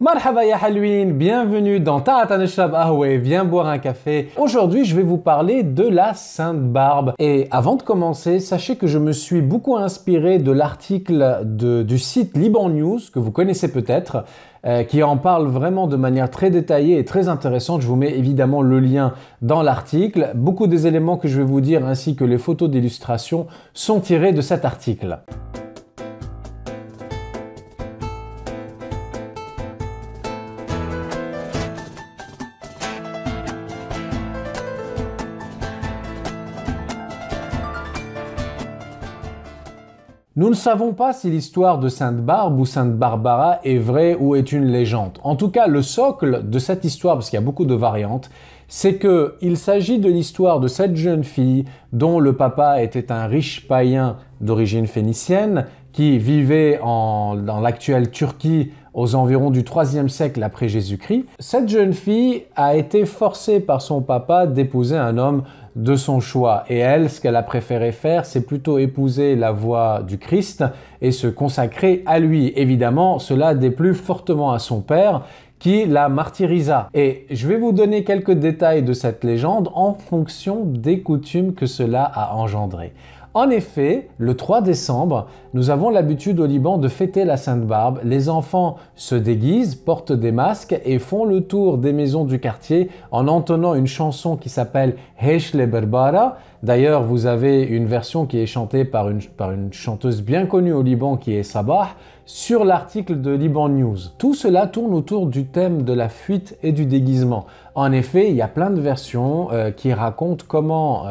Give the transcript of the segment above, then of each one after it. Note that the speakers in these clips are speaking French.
Marhaba ya Halouin, bienvenue dans Ta'ata Neshrab Ahoué, viens boire un café. Aujourd'hui, je vais vous parler de la Sainte Barbe. Et avant de commencer, sachez que je me suis beaucoup inspiré de l'article du site Liban News, que vous connaissez peut-être, qui en parle vraiment de manière très détaillée et très intéressante. Je vous mets évidemment le lien dans l'article. Beaucoup des éléments que je vais vous dire ainsi que les photos d'illustration sont tirés de cet article. Nous ne savons pas si l'histoire de Sainte Barbe ou Sainte Barbara est vraie ou est une légende. En tout cas, le socle de cette histoire, parce qu'il y a beaucoup de variantes, c'est qu'il s'agit de l'histoire de cette jeune fille dont le papa était un riche païen d'origine phénicienne qui vivait dans l'actuelle Turquie aux environs du IIIe siècle après Jésus-Christ. Cette jeune fille a été forcée par son papa d'épouser un homme de son choix. Et elle, ce qu'elle a préféré faire, c'est plutôt épouser la voie du Christ et se consacrer à lui. Évidemment, cela déplut fortement à son père, qui la martyrisa. Et je vais vous donner quelques détails de cette légende en fonction des coutumes que cela a engendré. En effet, le 3 décembre, nous avons l'habitude au Liban de fêter la Sainte Barbe. Les enfants se déguisent, portent des masques et font le tour des maisons du quartier en entonnant une chanson qui s'appelle Heish le Berbara. D'ailleurs, vous avez une version qui est chantée par une chanteuse bien connue au Liban qui est Sabah, sur l'article de Liban News. Tout cela tourne autour du thème de la fuite et du déguisement. En effet, il y a plein de versions qui racontent comment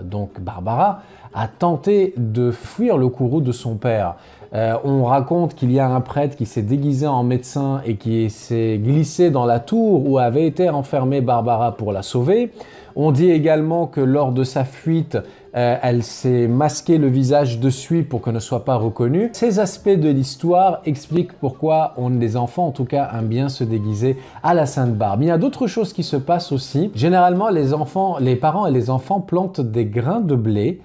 donc Barbara a tenté de fuir le courroux de son père. On raconte qu'il y a un prêtre qui s'est déguisé en médecin et qui s'est glissé dans la tour où avait été enfermée Barbara pour la sauver. On dit également que lors de sa fuite, elle s'est masqué le visage dessus pour qu'elle ne soit pas reconnue. Ces aspects de l'histoire expliquent pourquoi les enfants, en tout cas, aiment bien se déguiser à la Sainte Barbe. Il y a d'autres choses qui se passent aussi. Généralement, les parents et les enfants plantent des grains de blé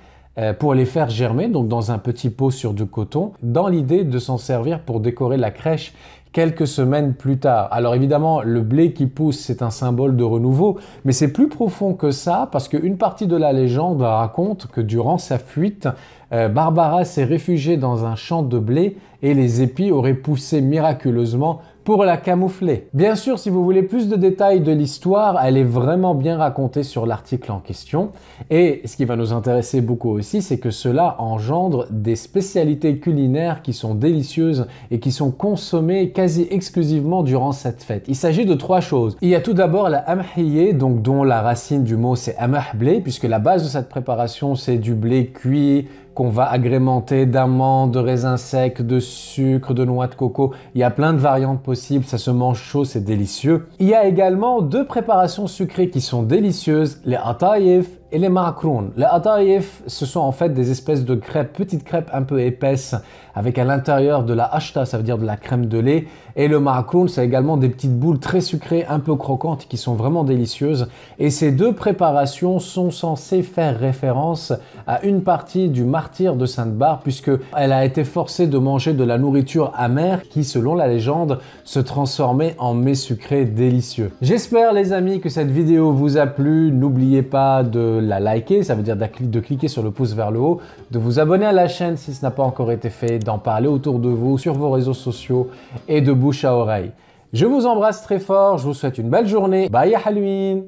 pour les faire germer, donc dans un petit pot sur du coton, dans l'idée de s'en servir pour décorer la crèche quelques semaines plus tard. Alors évidemment, le blé qui pousse, c'est un symbole de renouveau, mais c'est plus profond que ça, parce qu'une partie de la légende raconte que durant sa fuite, Barbara s'est réfugiée dans un champ de blé et les épis auraient poussé miraculeusement pour la camoufler. Bien sûr, si vous voulez plus de détails de l'histoire, elle est vraiment bien racontée sur l'article en question. Et ce qui va nous intéresser beaucoup aussi, c'est que cela engendre des spécialités culinaires qui sont délicieuses et qui sont consommées quasi exclusivement durant cette fête. Il s'agit de 3 choses. Il y a tout d'abord la amhiyé, donc dont la racine du mot c'est amah blé, puisque la base de cette préparation c'est du blé cuit, qu'on va agrémenter d'amandes, de raisins secs, de sucre, de noix de coco. Il y a plein de variantes possibles, ça se mange chaud, c'est délicieux. Il y a également 2 préparations sucrées qui sont délicieuses, les atayef et les ma'kroun. Les atayef, ce sont en fait des espèces de crêpes, petites crêpes un peu épaisses, avec à l'intérieur de la ashta, ça veut dire de la crème de lait. Et le ma'kroun, c'est également des petites boules très sucrées, un peu croquantes, qui sont vraiment délicieuses. Et ces 2 préparations sont censées faire référence à une partie du martyre de Sainte Barbe, puisqu'elle a été forcée de manger de la nourriture amère qui, selon la légende, se transformait en mets sucrés délicieux. J'espère les amis que cette vidéo vous a plu. N'oubliez pas de la liker, ça veut dire de cliquer sur le pouce vers le haut, de vous abonner à la chaîne si ce n'a pas encore été fait, d'en parler autour de vous, sur vos réseaux sociaux et de bouche à oreille. Je vous embrasse très fort, je vous souhaite une belle journée. Bye ya Halouin!